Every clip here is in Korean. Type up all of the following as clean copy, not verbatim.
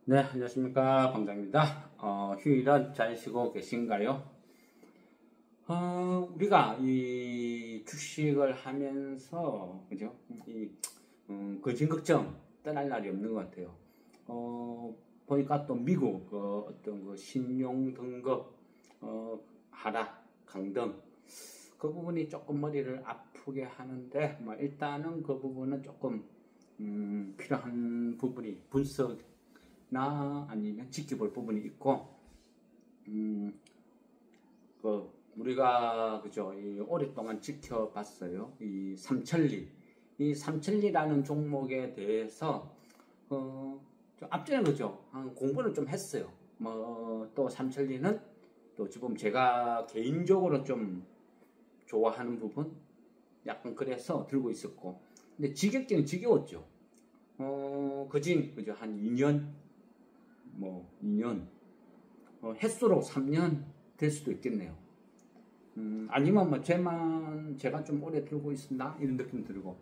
네, 안녕하십니까. 방장입니다. 휴일은 잘 쉬고 계신가요? 우리가 이 주식을 하면서, 그죠? 거진 걱정 떠날 날이 없는 것 같아요. 보니까 또 미국, 어떤 그 신용 등급, 하락, 강등, 그 부분이 조금 머리를 아프게 하는데, 뭐, 일단은 그 부분은 조금, 필요한 부분이 분석나 아니면 지켜볼 부분이 있고, 음, 우리가 그죠 오랫동안 지켜봤어요. 이 삼천리라는 종목에 대해서 좀 앞전에 그죠 공부를 좀 했어요. 뭐 또 삼천리는 또 지금 제가 개인적으로 좀 좋아하는 부분 약간 그래서 들고 있었고, 근데 지겹기는 지겨웠죠. 그죠 한 2년, 뭐 2년, 횟수로 3년 될 수도 있겠네요. 아니면 뭐 제가 좀 오래 들고 있었나 이런 느낌 들고.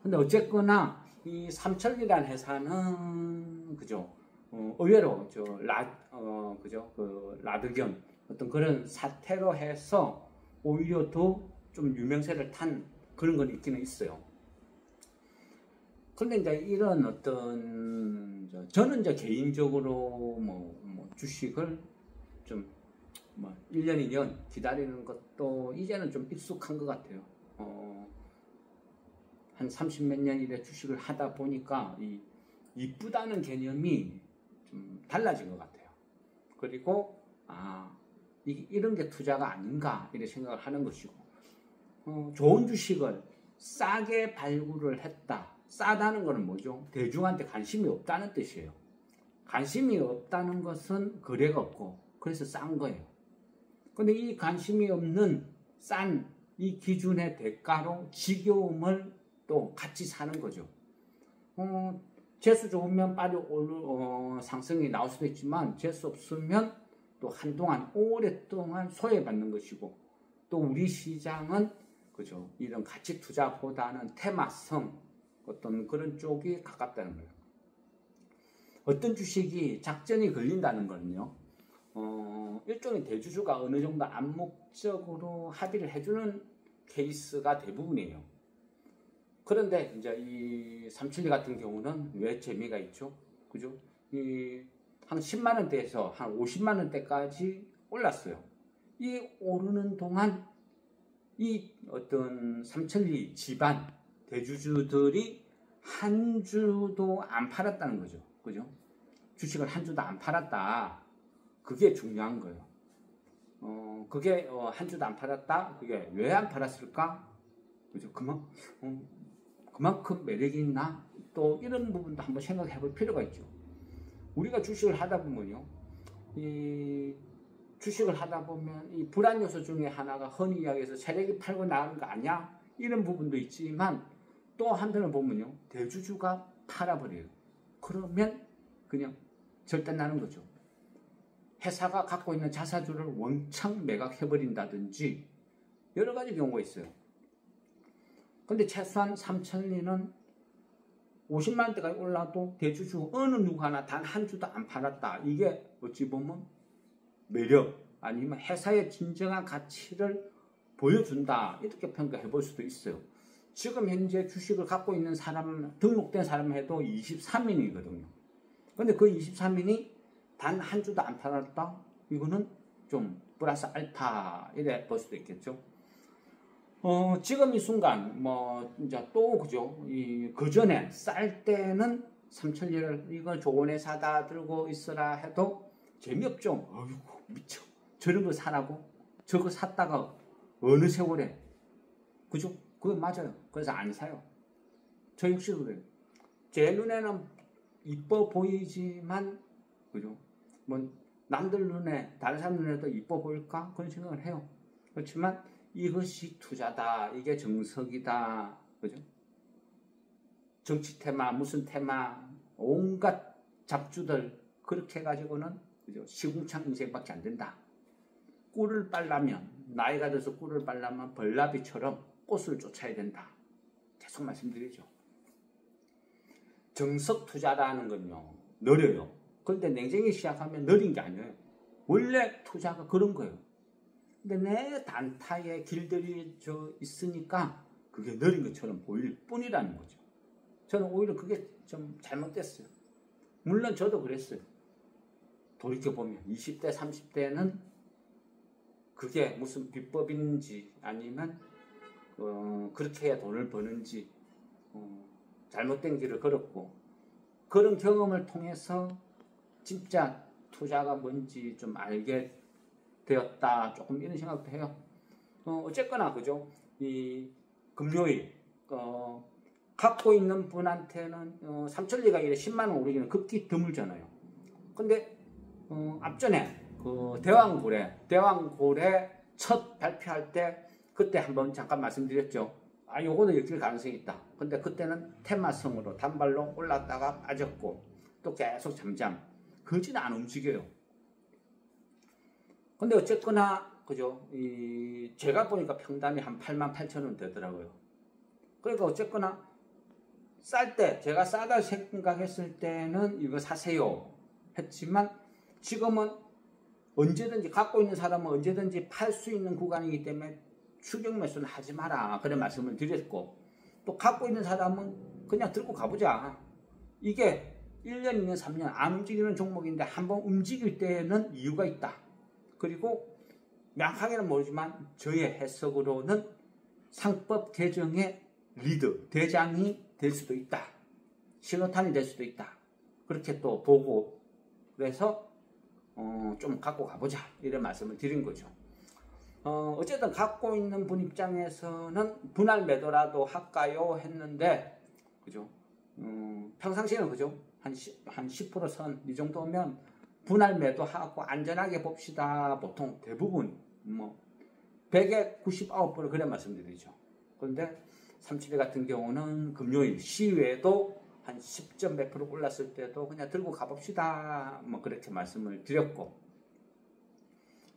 근데 어쨌거나 이 삼천리라는 회사는 그죠 의외로 그죠 그 라드견 어떤 그런 사태로 해서 오히려 더 좀 유명세를 탄 그런 건 있기는 있어요. 그런데 이제 이런 어떤 저는 이제 개인적으로 뭐 주식을 좀 뭐 1년, 2년 기다리는 것도 이제는 좀 익숙한 것 같아요. 한 30 몇 년 이래 주식을 하다 보니까 이쁘다는 개념이 좀 달라진 것 같아요. 그리고 이런 게 투자가 아닌가 이렇게 생각을 하는 것이고, 좋은 주식을 싸게 발굴을 했다. 싸다는 것은 뭐죠? 대중한테 관심이 없다는 뜻이에요. 관심이 없다는 것은 거래가 없고 그래서 싼 거예요. 근데 이 관심이 없는 싼 이 기준의 대가로 지겨움을 또 같이 사는 거죠. 재수 좋으면 빨리 상승이 나올 수도 있지만 재수 없으면 또 한동안 오랫동안 소외받는 것이고, 또 우리 시장은 그죠 이런 가치 투자보다는 테마성 어떤 그런 쪽이 가깝다는 거예요. 어떤 주식이 작전이 걸린다는 거는요, 일종의 대주주가 어느 정도 암묵적으로 합의를 해주는 케이스가 대부분이에요. 그런데 이제 이 삼천리 같은 경우는 왜 재미가 있죠? 그죠? 한 10만 원대에서 한 50만 원대까지 올랐어요. 이 오르는 동안 이 어떤 삼천리 집안 대주주들이 한 주도 안 팔았다는 거죠. 그죠? 주식을 한 주도 안 팔았다. 그게 중요한 거예요. 그게 한 주도 안 팔았다. 그게 왜 안 팔았을까? 그죠? 그만큼 매력이 있나? 또 이런 부분도 한번 생각해 볼 필요가 있죠. 우리가 주식을 하다 보면요, 이 주식을 하다 보면 이 불안 요소 중에 하나가 흔히 이야기해서 세력이 팔고 나가는 거 아니야? 이런 부분도 있지만, 또 한편을 보면요, 대주주가 팔아버려요. 그러면 그냥 절단나는 거죠. 회사가 갖고 있는 자사주를 원창 매각해버린다든지 여러 가지 경우가 있어요. 근데 최소한 삼천리는 50만 원대까지 올라도 대주주 어느 누구 하나 단 한 주도 안 팔았다. 이게 어찌 보면 매력 아니면 회사의 진정한 가치를 보여준다. 이렇게 평가해 볼 수도 있어요. 지금 현재 주식을 갖고 있는 사람, 등록된 사람 해도 23인이거든요. 근데 그 23인이 단 한 주도 안 팔았다? 이거는 좀 플러스 알파 이래 볼 수도 있겠죠. 지금 이 순간 이제 또 그죠. 그 전에 쌀 때는 삼천리를 이거 좋은 회사다 들고 있으라 해도 재미없죠. 어이구 미쳐. 저런 거 사라고? 저거 샀다가 어느 세월에, 그죠? 그거 맞아요. 그래서 안 사요. 저 역시도 그래요. 제 눈에는 이뻐 보이지만 그죠? 뭐 남들 눈에 다른 사람 눈에도 이뻐 보일까? 그런 생각을 해요. 그렇지만 이것이 투자다. 이게 정석이다. 그죠? 정치 테마, 무슨 테마, 온갖 잡주들 그렇게 해가지고는 그죠? 시궁창 인생밖에 안 된다. 꿀을 빨려면, 나이가 들어서 꿀을 빨려면 벌나비처럼 꽃을 쫓아야 된다. 계속 말씀드리죠. 정석 투자라는 건요, 느려요. 그런데 냉정히 시작하면 느린 게 아니에요. 원래 투자가 그런 거예요. 근데 내 단타에 길들여져 있으니까 그게 느린 것처럼 보일 뿐이라는 거죠. 저는 오히려 그게 좀 잘못됐어요. 물론 저도 그랬어요. 돌이켜보면 20대, 30대는 그게 무슨 비법인지 아니면 그렇게 해야 돈을 버는지 잘못된 길을 걸었고, 그런 경험을 통해서 진짜 투자가 뭔지 좀 알게 되었다, 조금 이런 생각도 해요. 어쨌거나 그죠. 이 금요일 갖고 있는 분한테는 삼천리가 이래 10만 원 오르기는 극히 드물잖아요. 근데 앞전에 그 대왕고래 첫 발표할 때 그때 한번 잠깐 말씀드렸죠. 요거는 엮일 가능성이 있다. 근데 그때는 테마성으로 단발로 올랐다가 빠졌고 또 계속 잠잠. 거진 안 움직여요. 근데 어쨌거나 그죠. 제가 보니까 평단이 한 88,000원 되더라고요. 그러니까 어쨌거나 쌀 때 제가 싸다 생각했을 때는 이거 사세요 했지만, 지금은 언제든지 갖고 있는 사람은 언제든지 팔 수 있는 구간이기 때문에 추격 매수는 하지 마라, 그런 말씀을 드렸고, 또 갖고 있는 사람은 그냥 들고 가보자. 이게 1년, 2년, 3년 안 움직이는 종목인데 한번 움직일 때는 이유가 있다. 그리고 명확하게는 모르지만 저의 해석으로는 상법 개정의 리더, 대장이 될 수도 있다. 신호탄이 될 수도 있다. 그렇게 또 보고, 그래서 좀 갖고 가보자, 이런 말씀을 드린 거죠. 어쨌든 갖고 있는 분 입장에서는 분할 매도라도 할까요 했는데, 그죠? 평상시에는 그죠? 한 10% 선 이 정도면 분할 매도하고 안전하게 봅시다. 보통 대부분 100에 99% 그래 말씀드리죠. 그런데 삼칠이 같은 경우는 금요일 시외에도 한 10점 몇 프로 올랐을 때도 그냥 들고 가봅시다, 그렇게 말씀을 드렸고,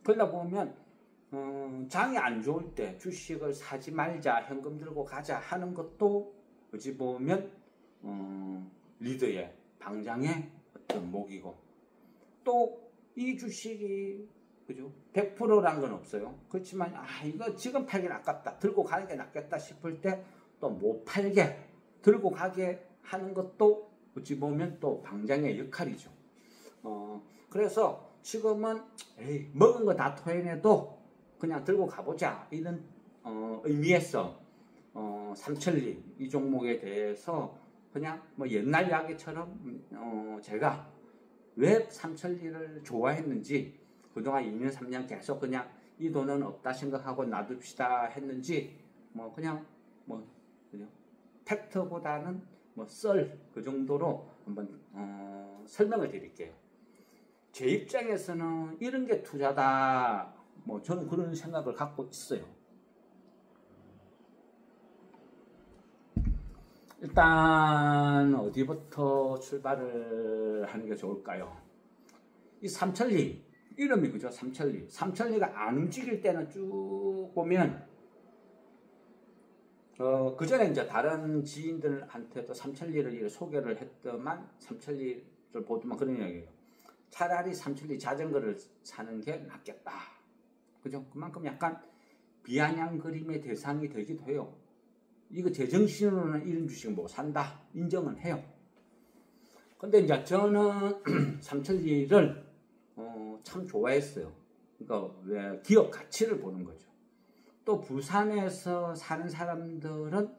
그러다 보면 장이 안 좋을 때 주식을 사지 말자, 현금 들고 가자 하는 것도 어찌 보면 리더의 방장의 어떤 목이고, 또 이 주식이 그죠 100%란 건 없어요. 그렇지만 이거 지금 팔긴 아깝다, 들고 가는 게 낫겠다 싶을 때 또 못 팔게 들고 가게 하는 것도 어찌 보면 또 방장의 역할이죠. 그래서 지금은 먹은 거 다 토해내도 그냥 들고 가보자, 이런 의미에서 삼천리 이 종목에 대해서 그냥 옛날 이야기처럼 제가 왜 삼천리를 좋아했는지, 그동안 2년 3년 계속 그냥 이 돈은 없다 생각하고 놔둡시다 했는지, 그냥 팩트보다는 썰 그 정도로 한번 설명을 드릴게요. 제 입장에서는 이런 게 투자다, 저는 그런 생각을 갖고 있어요. 일단 어디부터 출발을 하는 게 좋을까요? 이 삼천리 이름이 그죠? 삼천리가 안 움직일 때는 쭉 보면 그 전에 이제 다른 지인들한테도 삼천리를 소개를 했더만, 삼천리를 보더만 그런 이야기예요. 차라리 삼천리 자전거를 사는 게 낫겠다. 그죠? 그만큼 약간 비아냥 그림의 대상이 되기도 해요. 이거 제정신으로는 이런 주식 뭐 산다 인정은 해요. 근데 이제 저는 삼천리를 참 좋아했어요. 그러니까 왜 기업 가치를 보는 거죠. 또 부산에서 사는 사람들은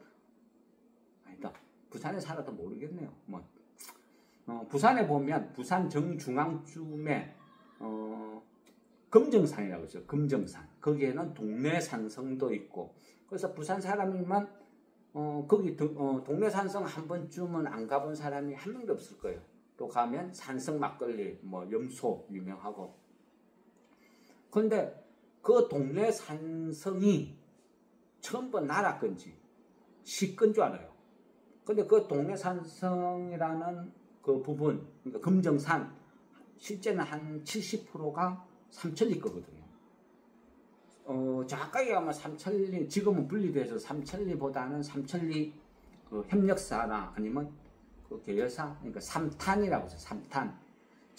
아니다. 부산에 살아도 모르겠네요. 부산에 보면 부산 정중앙쯤에 금정산이라고 하죠. 금정산. 거기에는 동네 산성도 있고. 그래서 부산 사람이면 거기 동네 산성 한 번쯤은 안 가본 사람이 한 명도 없을 거예요. 또 가면 산성 막걸리, 염소 유명하고. 그런데 그 동네 산성이 처음부터 나라 건지 시 건 줄 알아요. 근데 그 동네 산성이라는 그 부분, 그러니까 금정산, 실제는 한 70%가 삼천리 거거든요. 정확하게 가면 삼천리, 지금은 분리돼서 삼천리보다는 삼천리 그 협력사나 아니면 그 계열사, 그러니까 삼탄이라고 해서 삼탄.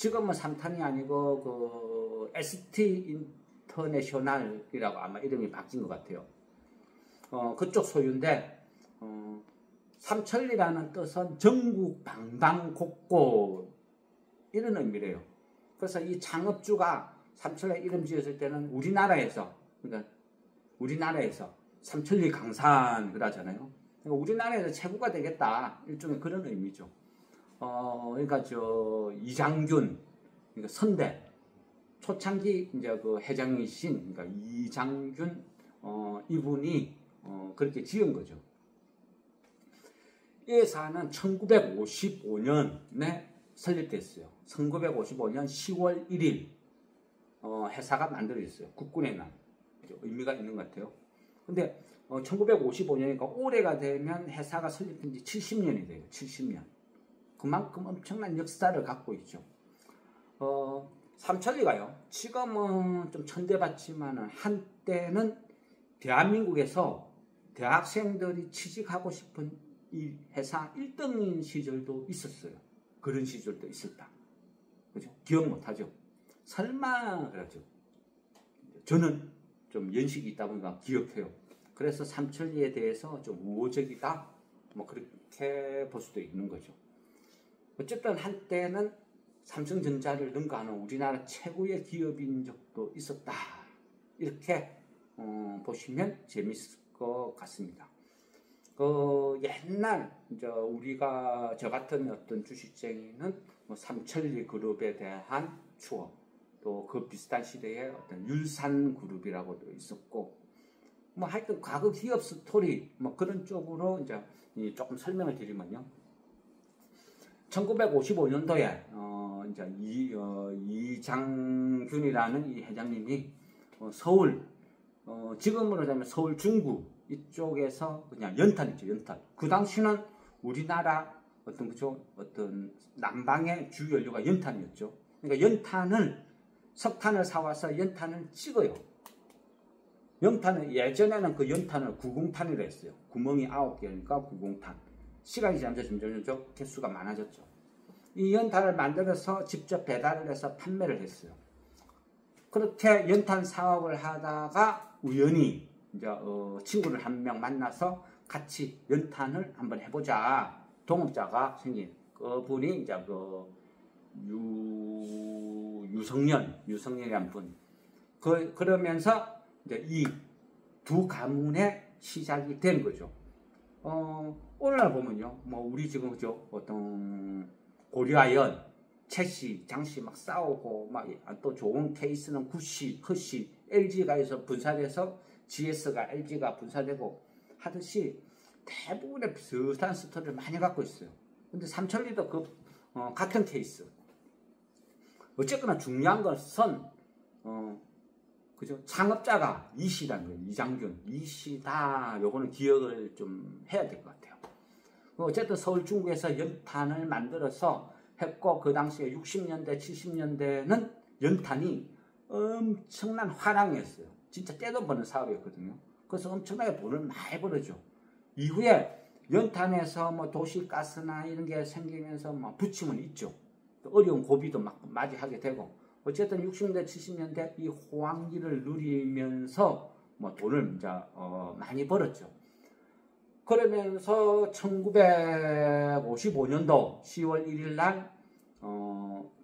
지금은 삼탄이 아니고 그 ST 인터내셔널이라고 아마 이름이 바뀐 것 같아요. 그쪽 소유인데 삼천리라는 뜻은 전국 방방곡곡 이런 의미래요. 그래서 이 창업주가 삼천리 이름 지었을 때는 우리나라에서 그러니까 우리나라에서 삼천리 강산 그러잖아요. 그러니까 우리나라에서 최고가 되겠다 일종의 그런 의미죠. 그러니까 저 이장균 그러니까 선대 초창기 이제 그 회장이신 그러니까 이장균 이분이 그렇게 지은 거죠. 이 회사는 1955년에 설립됐어요. 1955년 10월 1일 회사가 만들어졌어요. 국군의 날. 의미가 있는 것 같아요. 근데 1955년이니까 올해가 되면 회사가 설립된 지 70년이 돼요. 70년. 그만큼 엄청난 역사를 갖고 있죠. 삼천리가요. 지금은 좀 천대받지만 한때는 대한민국에서 대학생들이 취직하고 싶은 이 회사 1등인 시절도 있었어요. 그런 시절도 있었다. 그죠? 기억 못하죠? 설마 그러죠. 저는 좀 연식이 있다 보니까 기억해요. 그래서 삼천리에 대해서 좀 우호적이다. 뭐 그렇게 볼 수도 있는 거죠. 어쨌든 한때는 삼성전자를 능가하는 우리나라 최고의 기업인 적도 있었다. 이렇게 보시면 재밌을 것 같습니다. 옛날 이제 우리가 저 같은 어떤 주식쟁이는 뭐 삼천리 그룹에 대한 추억, 또 그 비슷한 시대에 어떤 율산 그룹이라고도 있었고, 뭐 하여튼 과거 기업 스토리 뭐 그런 쪽으로 이제 조금 설명을 드리면요. 1955년도에 이제 이장균이라는 이 회장님이 서울 지금으로 되면 서울 중구 이쪽에서 그냥 연탄 있죠, 연탄. 그 당시는 우리나라 어떤 남방의 주 연료가 연탄이었죠. 그러니까 석탄을 사와서 연탄을 찍어요. 연탄은 예전에는 그 연탄을 구공탄이라 했어요. 구멍이 9개니까 구공탄. 시간이 지나면서 점점 개수가 많아졌죠. 이 연탄을 만들어서 직접 배달을 해서 판매를 했어요. 그렇게 연탄 사업을 하다가 우연히 이제 친구를 한 명 만나서 같이 연탄을 한번 해보자. 동업자가 생긴 그분이 이제 그 유성년이란 분. 그러면서 이제 이 두 가문의 시작이 된 거죠. 오늘날 보면요, 뭐 우리 지금 그죠 어떤 고려아연, 채씨, 장씨 막 싸우고 막 또 좋은 케이스는 구씨, 허씨, LG가 해서 분사돼서 GS가 LG가 분사되고 하듯이 대부분의 비슷한 스토리를 많이 갖고 있어요. 근데 삼천리도 같은 케이스. 어쨌거나 중요한 것은 그죠? 창업자가 이씨라는 거예요. 이장균. 이씨다. 요거는 기억을 좀 해야 될 것 같아요. 어쨌든 서울 중구에서 연탄을 만들어서 했고, 그 당시에 60년대, 70년대는 연탄이 엄청난 화랑이었어요. 진짜 떼돈 버는 사업이었거든요. 그래서 엄청나게 돈을 많이 벌어죠. 이후에 연탄에서 뭐 도시가스나 이런 게 생기면서 뭐 부침은 있죠. 어려운 고비도 막 맞이하게 되고, 어쨌든 60년대, 70년대 이 호황기를 누리면서 뭐 돈을 이제 많이 벌었죠. 그러면서 1955년도 10월 1일 날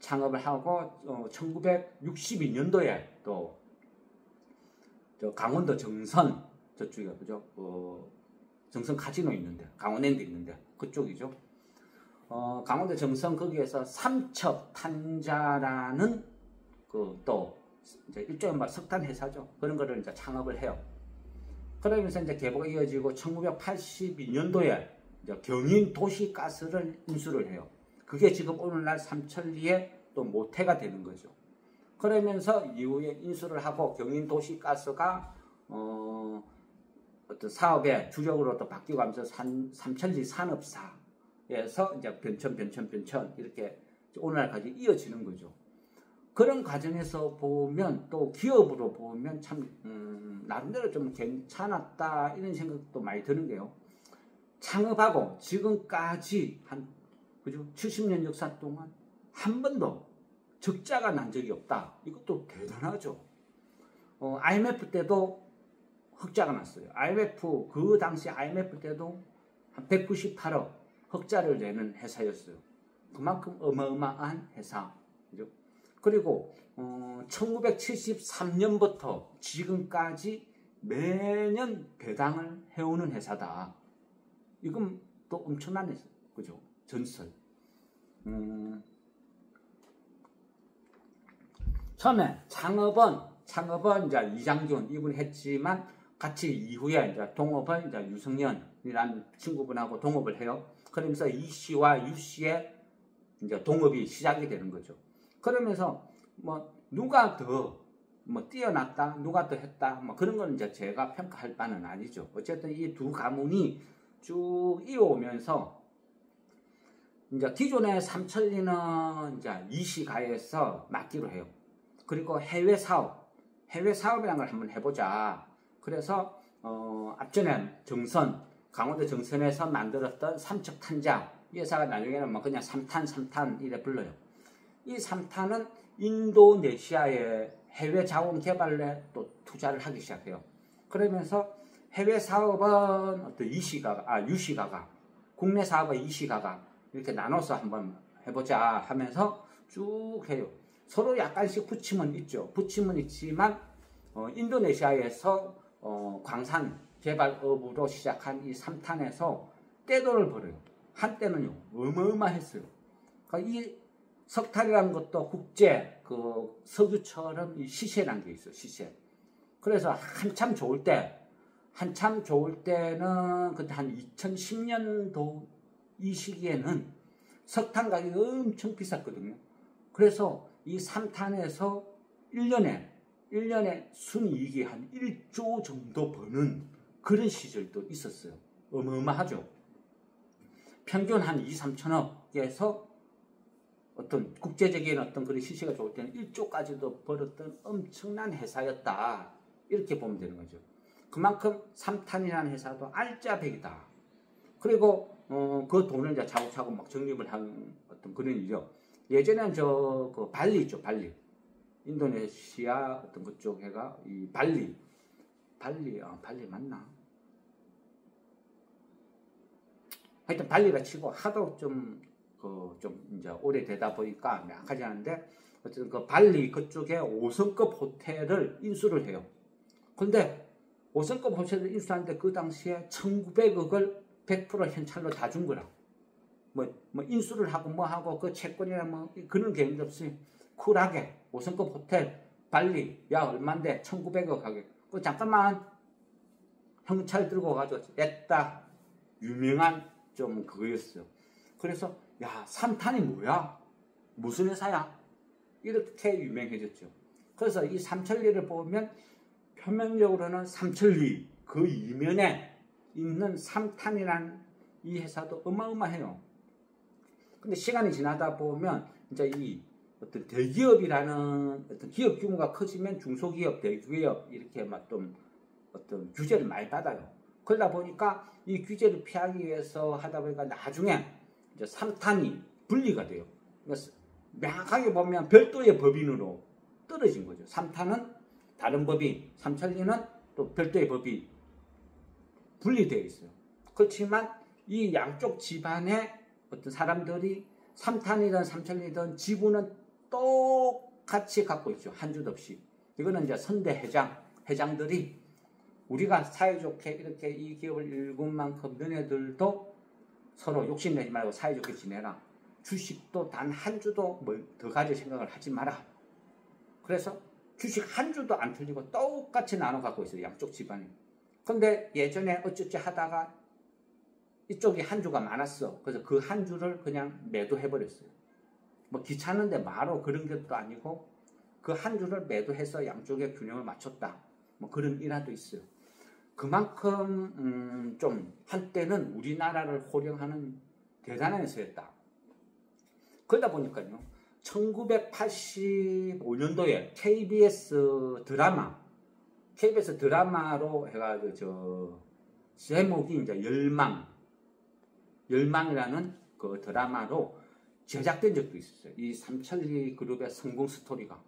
창업을 하고 1962년도에 또 강원도 정선 저쪽에 그죠? 정선 카지노 있는데 강원랜드 있는데 그쪽이죠. 강원도 정선 거기에서 삼척탄자라는 또 이제 일종의 뭐 석탄 회사죠. 그런 거를 이제 창업을 해요. 그러면서 이제 계보가 이어지고 1982년도에 이제 경인 도시가스를 인수를 해요. 그게 지금 오늘날 삼천리의 또 모태가 되는 거죠. 그러면서 이후에 인수를 하고 경인 도시가스가 어떤 사업의 주력으로 또 바뀌고 하면서 삼천리 산업사에서 이제 변천 이렇게 오늘날까지 이어지는 거죠. 그런 과정에서 보면 또 기업으로 보면 참 나름대로 좀 괜찮았다 이런 생각도 많이 드는 게요. 창업하고 지금까지 한 그죠 70년 역사 동안 한 번도 적자가 난 적이 없다. 이것도 대단하죠. IMF 때도 흑자가 났어요. IMF 그 당시 IMF 때도 한 198억 흑자를 내는 회사였어요. 그만큼 어마어마한 회사. 그죠? 그리고 1973년부터 지금까지 매년 배당을 해오는 회사다. 이건 또 엄청난 회사. 그죠? 전설. 처음에 창업은 이제 이장균 이분이 했지만 같이 이후에 이제 동업은 이제 유성년이라는 친구분하고 동업을 해요. 그러면서 이 씨와 유 씨의 이제 동업이 시작이 되는 거죠. 그러면서 뭐 누가 더 뭐 뛰어났다, 누가 더 했다, 뭐 그런 건 이제 제가 평가할 바는 아니죠. 어쨌든 이 두 가문이 쭉 이어오면서 이제 기존의 삼천리는 이제 이시가에서 맡기로 해요. 그리고 해외 사업이라는 걸 한번 해보자. 그래서 앞전에 강원도 정선에서 만들었던 삼척탄장 이 회사가 나중에는 뭐 그냥 삼탄 이래 불러요. 이 삼탄은 인도네시아의 해외 자원 개발에 또 투자를 하기 시작해요. 그러면서 해외 사업은 어떤 유시가가 국내 사업은 이시가가 이렇게 나눠서 한번 해보자 하면서 쭉 해요. 서로 약간씩 붙임은 있죠. 붙임은 있지만 인도네시아에서 광산 개발업으로 시작한 이 삼탄에서 떼돈을 벌어요. 한때는요 어마어마했어요. 그러니까 이 석탄이라는 것도 국제 그 석유처럼 이 시세라는 게 있어요. 시세. 그래서 한참 좋을 때는 그때 한 2010년도 이 시기에는 석탄 가격이 엄청 비쌌거든요. 그래서 이 삼탄에서 1년에 순이익이 한 1조 정도 버는 그런 시절도 있었어요. 어마어마하죠. 평균 한 2, 3천억에서 어떤 국제적인 어떤 그런 시세가 좋을 때는 1조까지도 벌었던 엄청난 회사였다. 이렇게 보면 되는 거죠. 그만큼 삼탄이라는 회사도 알짜배기다. 그리고 그 돈을 이제 차곡차곡 막 적립을 한 어떤 그런 일이죠. 예전에는 그 발리 있죠, 발리. 인도네시아 어떤 그쪽 해가 이 발리 맞나? 하여튼 발리가 치고 하도 좀 이제 오래되다 보니까 명확하지 않은데 어쨌든 그 발리 그쪽에 5성급 호텔을 인수를 해요. 근데 5성급 호텔을 인수하는데 그 당시에 1900억을 100% 현찰로 다 준 거라. 뭐 인수를 하고 뭐 하고 그 채권이나 뭐 그런 개념 없이 쿨하게 5성급 호텔 발리 야 얼만데 1900억 하게. 그 잠깐만 현찰 들고 가지고 냈다. 유명한 좀 그거였어요. 그래서 야 삼탄이 뭐야? 무슨 회사야? 이렇게 유명해졌죠. 그래서 이 삼천리를 보면 표면적으로는 삼천리 그 이면에 있는 삼탄이라는 이 회사도 어마어마해요. 근데 시간이 지나다 보면 이제 이 어떤 대기업이라는 어떤 기업 규모가 커지면 중소기업, 대기업 이렇게 막 좀 어떤 규제를 많이 받아요. 그러다 보니까 이 규제를 피하기 위해서 하다 보니까 나중에 이제 삼탄이 분리가 돼요. 그러니까 명확하게 보면 별도의 법인으로 떨어진 거죠. 삼탄은 다른 법인, 삼천리는 또 별도의 법이 분리되어 있어요. 그렇지만 이 양쪽 집안의 어떤 사람들이 삼탄이든 삼천리든 지분은 똑같이 갖고 있죠. 한 줄 없이. 이거는 이제 선대 회장들이 우리가 사이좋게 이렇게 이 기업을 일군 만큼 너네들도 서로 욕심내지 말고 사이좋게 지내라. 주식도 단 한 주도 뭘 더 가질 생각을 하지 마라. 그래서 주식 한 주도 안 틀리고 똑같이 나눠 갖고 있어요. 양쪽 집안이. 근데 예전에 어쩌지 하다가 이쪽이 한 주가 많았어. 그래서 그 한 주를 그냥 매도해버렸어요. 뭐 귀찮은데 바로 그런 것도 아니고 그 한 주를 매도해서 양쪽의 균형을 맞췄다. 뭐 그런 일화도 있어요. 그만큼 좀 한때는 우리나라를 호령하는 대단한 회사였다. 그러다 보니까요. 1985년도에 KBS 드라마로 해가지고 제목이 이제 열망이라는 그 드라마로 제작된 적도 있었어요. 이 삼천리 그룹의 성공 스토리가.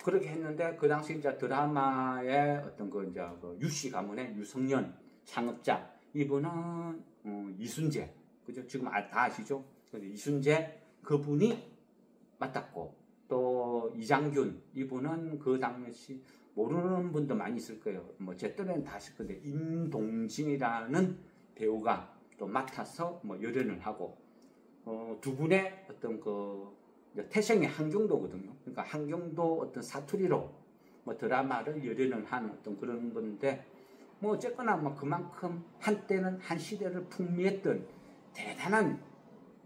그렇게 했는데, 그 당시 이제 드라마의 어떤 그 유씨 가문의 유성년 창업자, 이분은, 이순재. 그죠? 지금 다 아시죠? 이순재 그분이 맡았고, 또 이장균, 이분은 그 당시 모르는 분도 많이 있을 거예요. 제 또래는 다 아실 건데, 임동진이라는 배우가 또 맡아서 열연을 하고, 두 분의 어떤 태생이 한경도거든요. 그러니까 한경도 어떤 사투리로 드라마를 열연을 한 어떤 그런 건데, 어쨌거나 그만큼 한때는 한 시대를 풍미했던 대단한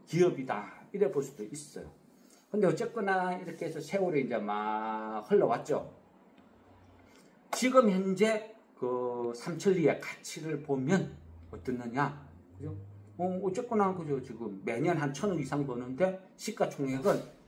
기업이다, 이래 볼 수도 있어요. 근데 어쨌거나 이렇게 해서 세월이 이제 막 흘러왔죠. 지금 현재 그 삼천리의 가치를 보면 어떻느냐, 그죠? 어쨌거나 그죠? 지금 매년 한 1,000억 이상 버는데 시가총액은